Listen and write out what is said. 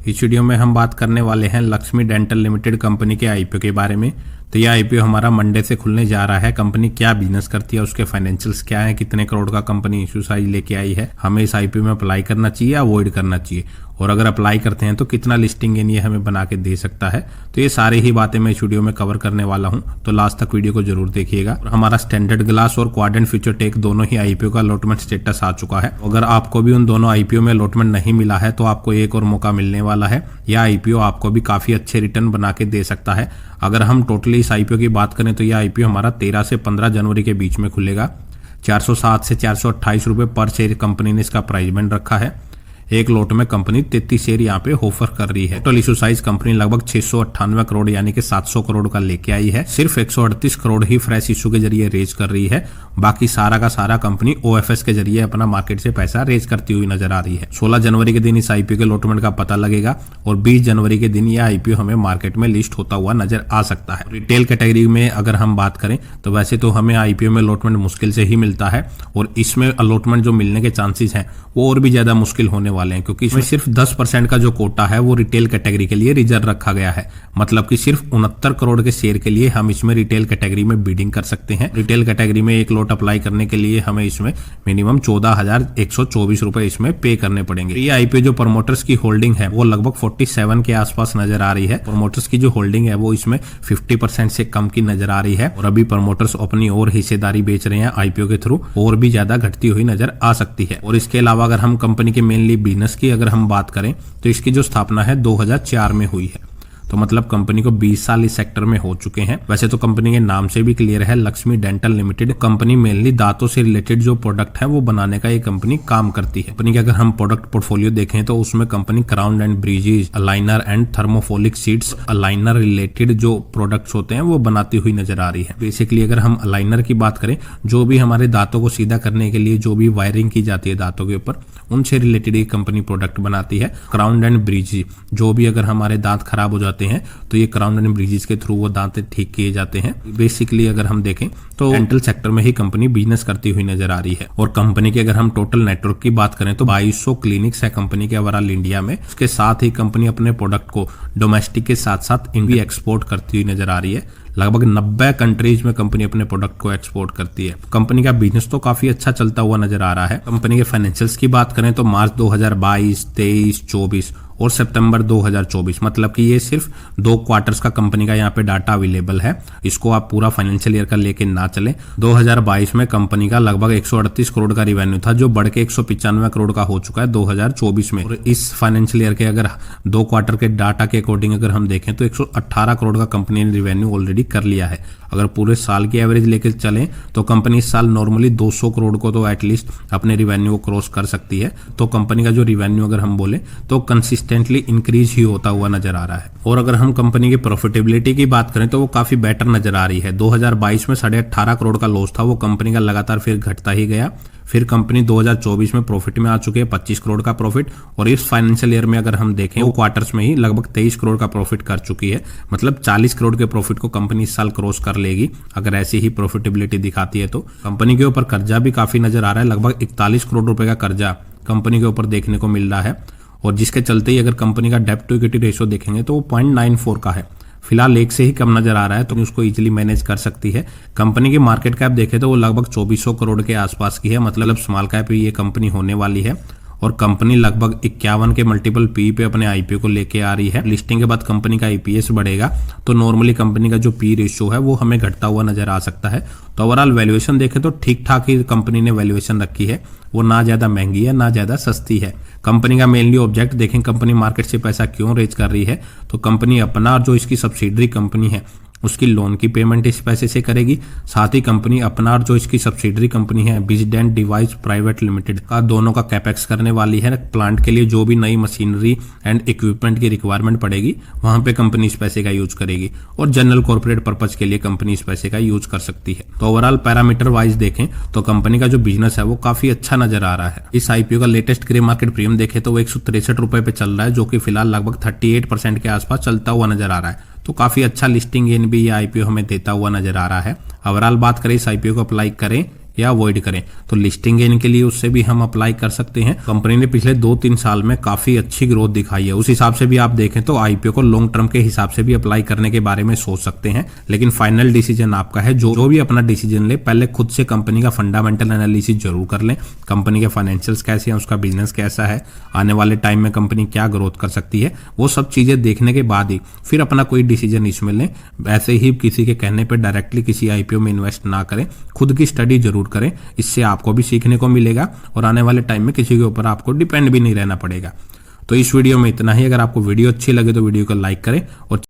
इस वीडियो में हम बात करने वाले हैं लक्ष्मी डेंटल लिमिटेड कंपनी के आईपीओ के बारे में। तो यह आईपीओ हमारा मंडे से खुलने जा रहा है। कंपनी क्या बिजनेस करती है, उसके फाइनेंशियल्स क्या है, कितने करोड़ का कंपनी इश्यू साइज लेके आई है, हमें इस आईपीओ में अप्लाई करना चाहिए या अवॉइड करना चाहिए, और अगर अप्लाई करते हैं तो कितना लिस्टिंग गेन ये हमें बना के दे सकता है। तो ये सारी ही बातें मैं इस वीडियो में कवर करने वाला हूं, तो लास्ट तक वीडियो को जरूर देखिएगा। और हमारा स्टैंडर्ड ग्लास और क्वाड्रेंट फ्यूचर टेक दोनों ही आईपीओ का अलॉटमेंट स्टेटस आ चुका है। अगर आपको भी उन दोनों आईपीओ में अलॉटमेंट नहीं मिला है तो आपको एक और मौका मिलने वाला है। यह आईपीओ आपको भी काफी अच्छे रिटर्न बना के दे सकता है। अगर हम टोटली इस आईपीओ की बात करें तो यह आईपीओ हमारा 13 से 15 जनवरी के बीच में खुलेगा। 407 से 428 रुपए पर शेयर कंपनी ने इसका प्राइस बैंड रखा है। एक लोट में कंपनी 33 शेयर यहाँ पे ऑफर कर रही है। टोटल इशू साइज कंपनी लगभग 698 करोड़ यानी कि 700 करोड़ का लेके आई है। सिर्फ 138 करोड़ ही फ्रेश इशू के जरिए रेज कर रही है। बाकी सारा का सारा कंपनी ओएफएस के जरिए अपना मार्केट से पैसा रेज करती हुई नजर आ रही है। 16 जनवरी के दिन इस आईपीओ के अलॉटमेंट का पता लगेगा और 20 जनवरी के दिन यह आईपीओ हमें मार्केट में लिस्ट होता हुआ नजर आ सकता है। रिटेल कैटेगरी में अगर हम बात करें तो वैसे तो हमें आईपीओ में अलॉटमेंट मुश्किल से ही मिलता है, और इसमें अलॉटमेंट जो मिलने के चांसेस हैं वो और भी ज्यादा मुश्किल होने वाले हैं, क्योंकि इसमें सिर्फ 10% का जो कोटा है वो रिटेल कैटेगरी के लिए रिजर्व रखा गया है। मतलब कि सिर्फ 69 करोड़ के शेयर के लिए हम इसमें रिटेल कैटेगरी में बिडिंग कर सकते हैं। रिटेल कैटेगरी में एक लॉट अप्लाई करने के लिए हमें इसमें मिनिमम 14,124 रुपए इसमें पे करने पड़ेंगे। ये आईपीओ जो प्रमोटर्स की होल्डिंग है वो लगभग 47 के आसपास नजर आ रही है। प्रमोटर्स की जो होल्डिंग है वो इसमें 50% से कम की नजर आ रही है, और अभी प्रमोटर्स अपनी और हिस्सेदारी बेच रहे हैं आईपीओ के थ्रू, और भी ज्यादा घटती हुई नजर आ सकती है। और इसके अलावा अगर हम कंपनी के मेनली बिजनेस की अगर हम बात करें तो इसकी जो स्थापना है 2004 में हुई है। तो मतलब कंपनी को 20 साल इस सेक्टर में हो चुके हैं। वैसे तो कंपनी के नाम से भी क्लियर है Lakshmi dental limited. Company mainly दांतों से रिलेटेड जो प्रोडक्ट है वो बनाने का ये कंपनी काम करती है। कंपनी के अगर हम प्रोडक्ट पोर्टफोलियो देखें तो उसमें company crown and bridges, aligner and thermophilic seeds, aligner related जो प्रोडक्ट्स होते हैं वो बनाती हुई नजर आ रही है। बेसिकली अगर हम अलाइनर की बात करें, जो भी हमारे दांतों को सीधा करने के लिए जो भी वायरिंग की जाती है दांतों के ऊपर, उनसे रिलेटेड ये कंपनी प्रोडक्ट बनाती है। क्राउन एंड ब्रिजेस, जो भी अगर हमारे दांत खराब हो जाते हैं तो ये क्राउन एंड ब्रिजेस के थ्रू वो दांत ठीक किए जाते हैं। बेसिकली अगर हम देखें तो डेंटल सेक्टर में ही कंपनी बिजनेस करती हुई नजर आ रही है। और कंपनी की अगर हम टोटल नेटवर्क की बात करें तो 2200 क्लिनिक्स है कंपनी के ओवरऑल इंडिया में। इसके साथ ही कंपनी अपने प्रोडक्ट को डोमेस्टिक के साथ साथ इंडिया एक्सपोर्ट करती हुई नजर आ रही है। लगभग 90 कंट्रीज में कंपनी अपने प्रोडक्ट को एक्सपोर्ट करती है। कंपनी का बिजनेस तो काफी अच्छा चलता हुआ नजर आ रहा है। कंपनी के फाइनेंशियल्स की बात करें तो मार्च 2022, 23, 24 और सितंबर 2024, मतलब कि ये सिर्फ 2 क्वार्टर्स का कंपनी का यहाँ पे डाटा अवेलेबल है। इसको आप पूरा फाइनेंशियल ईयर का लेके ना चले। 2022 में कंपनी का लगभग 138 करोड़ का रिवेन्यू था, जो बढ़ के 195 करोड़ का हो चुका है 2024 में। और इस फाइनेंशियल ईयर के अगर 2 क्वार्टर के डाटा के अकॉर्डिंग अगर हम देखें तो 118 करोड़ का कंपनी ने रिवेन्यू ऑलरेडी कर लिया है। अगर पूरे साल की एवरेज लेके चलें तो कंपनी इस साल नॉर्मली 200 करोड़ को तो एटलीस्ट अपने रिवेन्यू को क्रॉस कर सकती है। तो कंपनी का जो रिवेन्यू अगर हम बोले तो कंसिस्टेंटली इंक्रीज ही होता हुआ नजर आ रहा है। और अगर हम कंपनी की प्रॉफिटेबिलिटी की बात करें तो वो काफी बेटर नजर आ रही है। 2022 में 18.5 करोड़ का लॉस था, वो कंपनी का लगातार फिर घटता ही गया। फिर कंपनी 2024 में प्रॉफिट में आ चुकी है, 25 करोड़ का प्रॉफिट। और इस फाइनेंशियल ईयर में अगर हम देखें वो क्वार्टर्स में ही लगभग 23 करोड़ का प्रॉफिट कर चुकी है। मतलब 40 करोड़ के प्रॉफिट को कंपनी इस साल क्रॉस कर लेगी अगर ऐसी ही प्रॉफिटेबिलिटी दिखाती है। तो कंपनी के ऊपर कर्जा भी काफी नजर आ रहा है। लगभग 41 करोड़ रुपए का कर्जा कंपनी के ऊपर देखने को मिल रहा है, और जिसके चलते ही अगर कंपनी का डेब्ट टू इक्विटी रेशियो देखेंगे तो वो 0.94 का है। फिलहाल 1 से ही कम नजर आ रहा है, तो उसको इजीली मैनेज कर सकती है। कंपनी की मार्केट कैप देखें तो वो लगभग 2400 करोड़ के आसपास की है। मतलब स्मॉल कैप ये कंपनी होने वाली है। और कंपनी लगभग 51 के मल्टीपल पी पे अपने आईपीओ को लेके आ रही है। लिस्टिंग के बाद कंपनी का ईपीएस बढ़ेगा तो नॉर्मली कंपनी का जो पी रेशियो है वो हमें घटता हुआ नजर आ सकता है। तो ओवरऑल वैल्यूएशन देखें तो ठीक ठाक ही कंपनी ने वैल्यूएशन रखी है। वो ना ज्यादा महंगी है ना ज्यादा सस्ती है। कंपनी का मेनली ऑब्जेक्ट देखें, कंपनी मार्केट से पैसा क्यों रेज कर रही है, तो कंपनी अपना और जो इसकी सब्सिडरी कंपनी है उसकी लोन की पेमेंट इस पैसे से करेगी। साथ ही कंपनी अपना और जो इसकी सब्सिडरी कंपनी है विजिडेंट डिवाइस प्राइवेट लिमिटेड का दोनों का कैपेक्स करने वाली है। प्लांट के लिए जो भी नई मशीनरी एंड इक्विपमेंट की रिक्वायरमेंट पड़ेगी वहां पे कंपनी इस पैसे का यूज करेगी, और जनरल कॉर्पोरेट पर्पज के लिए कंपनी इस पैसे का यूज कर सकती है। तो ओवरऑल पैरामीटर वाइज देखें तो कंपनी का जो बिजनेस है वो काफी अच्छा नजर आ रहा है। इस आईपीओ का लेटेस्ट ग्रे मार्केट प्रीमियम देखें तो वो 163 रुपए पे चल रहा है, जो कि फिलहाल लगभग 38% के आसपास चलता हुआ नजर आ रहा है। तो काफी अच्छा लिस्टिंग गेन भी ये आईपीओ हमें देता हुआ नजर आ रहा है। ओवरऑल बात करें इस आईपीओ को अप्लाई करें या अवॉइड करें। तो लिस्टिंग गेन के लिए उससे भी हम अप्लाई कर सकते हैं। कंपनी ने पिछले 2-3 साल में काफी अच्छी ग्रोथ दिखाई है, उस हिसाब से भी आप देखें तो आईपीओ को लॉन्ग टर्म के हिसाब से भी अप्लाई करने के बारे में सोच सकते हैं। लेकिन फाइनल डिसीजन आपका है। जो भी अपना डिसीजन ले, पहले खुद से कंपनी का फंडामेंटल एनालिसिस जरूर कर लें। कंपनी के फाइनेंशियल्स कैसे हैं, उसका बिजनेस कैसा है, आने वाले टाइम में कंपनी क्या ग्रोथ कर सकती है, वो सब चीजें देखने के बाद ही फिर अपना कोई डिसीजन इसमें लें। ऐसे ही किसी के कहने पर डायरेक्टली किसी आईपीओ में इन्वेस्ट ना करें, खुद की स्टडी जरूर करें। इससे आपको भी सीखने को मिलेगा और आने वाले टाइम में किसी के ऊपर आपको डिपेंड भी नहीं रहना पड़ेगा। तो इस वीडियो में इतना ही। अगर आपको वीडियो अच्छी लगे तो वीडियो को लाइक करें और